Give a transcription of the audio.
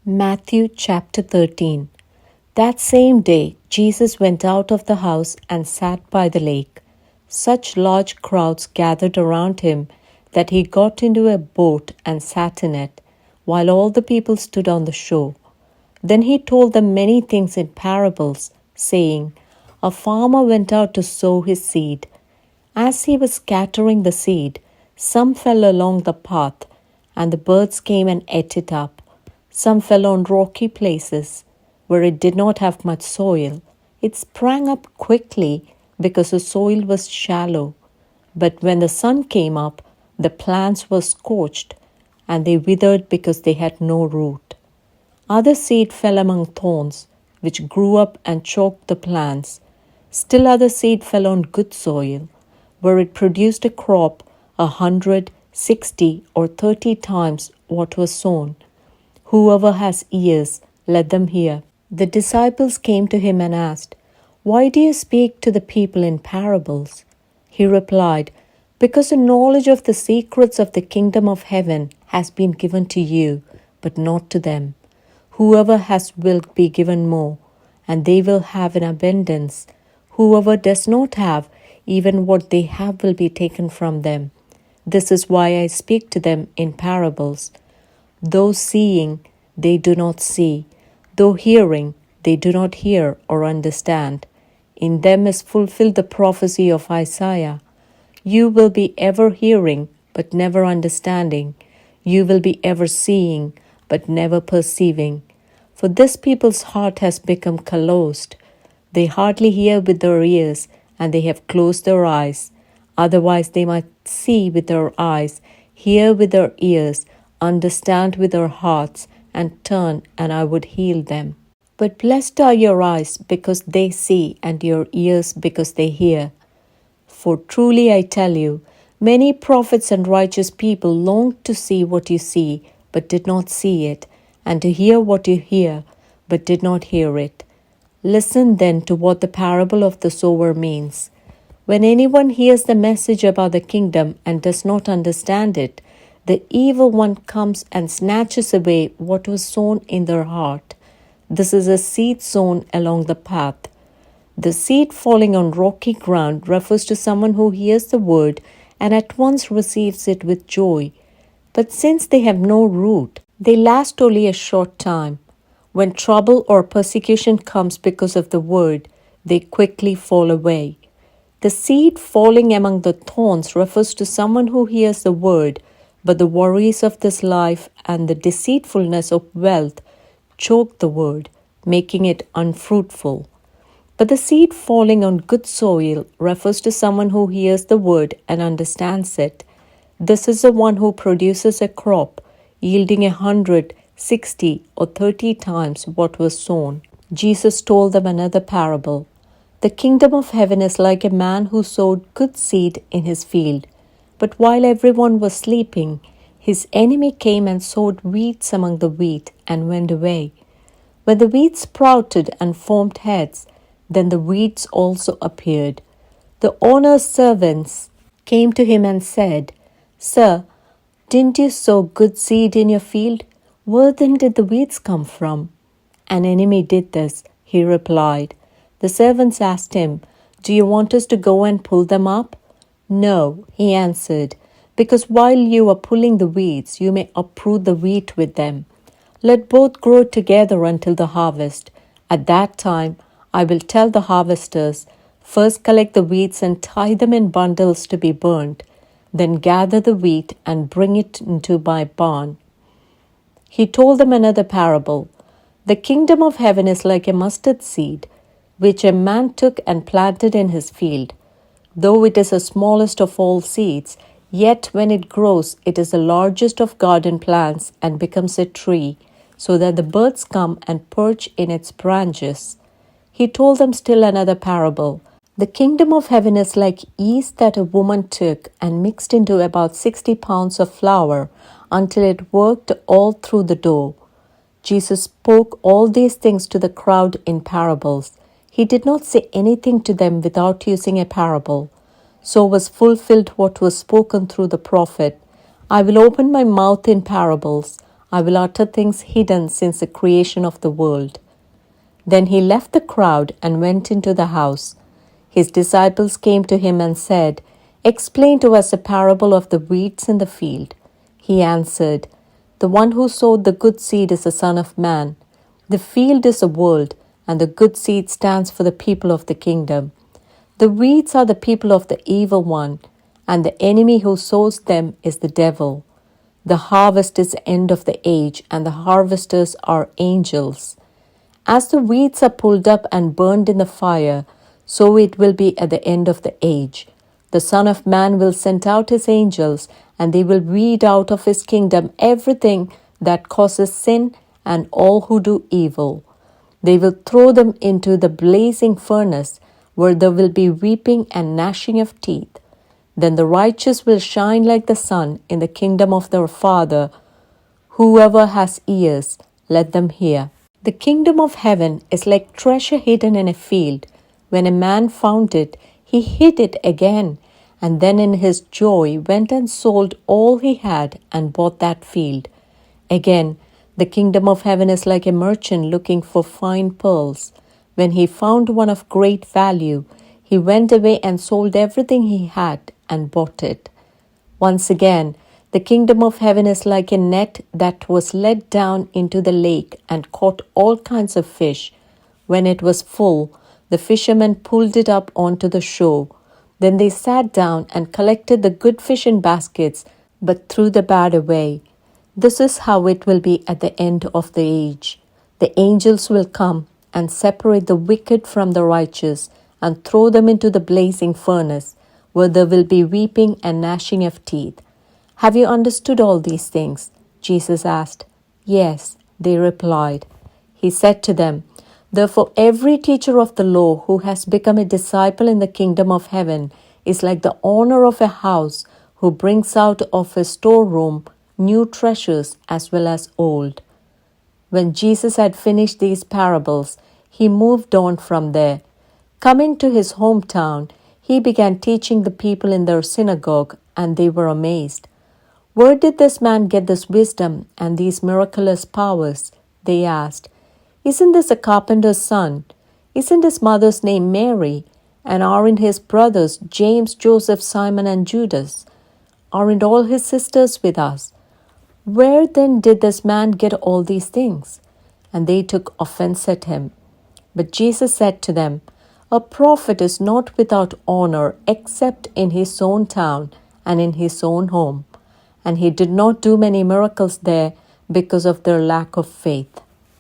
Matthew chapter 13. That same day, Jesus went out of the house and sat by the lake. Such large crowds gathered around him that he got into a boat and sat in it, while all the people stood on the shore. Then he told them many things in parables, saying, A farmer went out to sow his seed. As he was scattering the seed, some fell along the path, and the birds came and ate it up. Some fell on rocky places, where it did not have much soil. It sprang up quickly because the soil was shallow. But when the sun came up, the plants were scorched, and they withered because they had no root. Other seed fell among thorns, which grew up and choked the plants. Still other seed fell on good soil, where it produced a crop 100, 60, or 30 times what was sown. Whoever has ears, let them hear. The disciples came to him and asked, Why do you speak to the people in parables? He replied, Because the knowledge of the secrets of the kingdom of heaven has been given to you, but not to them. Whoever has will be given more, and they will have in abundance. Whoever does not have, even what they have will be taken from them. This is why I speak to them in parables. Though seeing, they do not see. Though hearing, they do not hear or understand. In them is fulfilled the prophecy of Isaiah. You will be ever hearing, but never understanding. You will be ever seeing, but never perceiving. For this people's heart has become calloused. They hardly hear with their ears, and they have closed their eyes. Otherwise they might see with their eyes, hear with their ears, understand with their hearts, and turn, and I would heal them. But blessed are your eyes because they see, and your ears because they hear. For truly I tell you, many prophets and righteous people longed to see what you see, but did not see it, and to hear what you hear, but did not hear it. Listen then to what the parable of the sower means. When anyone hears the message about the kingdom and does not understand it, the evil one comes and snatches away what was sown in their heart. This is a seed sown along the path. The seed falling on rocky ground refers to someone who hears the word and at once receives it with joy. But since they have no root, they last only a short time. When trouble or persecution comes because of the word, they quickly fall away. The seed falling among the thorns refers to someone who hears the word, but the worries of this life and the deceitfulness of wealth choke the word, making it unfruitful. But the seed falling on good soil refers to someone who hears the word and understands it. This is the one who produces a crop, yielding 100, 60, or 30 times what was sown. Jesus told them another parable. The kingdom of heaven is like a man who sowed good seed in his field. But while everyone was sleeping, his enemy came and sowed weeds among the wheat and went away. When the weeds sprouted and formed heads, then the weeds also appeared. The owner's servants came to him and said, Sir, didn't you sow good seed in your field? Where then did the weeds come from? An enemy did this, he replied. The servants asked him, Do you want us to go and pull them up? No, he answered, because while you are pulling the weeds, you may uproot the wheat with them. Let both grow together until the harvest. At that time, I will tell the harvesters, First collect the weeds and tie them in bundles to be burnt. Then gather the wheat and bring it into my barn. He told them another parable. The kingdom of heaven is like a mustard seed, which a man took and planted in his field. Though it is the smallest of all seeds, yet when it grows, it is the largest of garden plants and becomes a tree, so that the birds come and perch in its branches. He told them still another parable. The kingdom of heaven is like yeast that a woman took and mixed into about 60 pounds of flour until it worked all through the dough. Jesus spoke all these things to the crowd in parables. He did not say anything to them without using a parable. So was fulfilled what was spoken through the prophet. I will open my mouth in parables. I will utter things hidden since the creation of the world." Then he left the crowd and went into the house. His disciples came to him and said, "Explain to us the parable of the weeds in the field." He answered, "The one who sowed the good seed is the Son of Man. The field is the world, and the good seed stands for the people of the kingdom. The weeds are the people of the evil one, and the enemy who sows them is the devil. The harvest is the end of the age, and the harvesters are angels. As the weeds are pulled up and burned in the fire, so it will be at the end of the age. The Son of Man will send out his angels, and they will weed out of his kingdom everything that causes sin and all who do evil. They will throw them into the blazing furnace, where there will be weeping and gnashing of teeth. Then the righteous will shine like the sun in the kingdom of their Father. Whoever has ears, let them hear." The kingdom of heaven is like treasure hidden in a field. When a man found it, he hid it again, and then in his joy went and sold all he had and bought that field. Again, the kingdom of heaven is like a merchant looking for fine pearls. When he found one of great value, he went away and sold everything he had and bought it. Once again, the kingdom of heaven is like a net that was let down into the lake and caught all kinds of fish. When it was full, the fishermen pulled it up onto the shore. Then they sat down and collected the good fish in baskets, but threw the bad away. This is how it will be at the end of the age. The angels will come and separate the wicked from the righteous and throw them into the blazing furnace, where there will be weeping and gnashing of teeth. "Have you understood all these things?" Jesus asked. "Yes," they replied. He said to them, "Therefore every teacher of the law who has become a disciple in the kingdom of heaven is like the owner of a house who brings out of his storeroom new treasures as well as old." When Jesus had finished these parables, he moved on from there. Coming to his hometown, he began teaching the people in their synagogue, and they were amazed. "Where did this man get this wisdom and these miraculous powers?" they asked. "Isn't this a carpenter's son? Isn't his mother's name Mary? And aren't his brothers James, Joseph, Simon, and Judas? Aren't all his sisters with us? Where then did this man get all these things?" And they took offense at him. But Jesus said to them, "A prophet is not without honor except in his own town and in his own home." And he did not do many miracles there because of their lack of faith.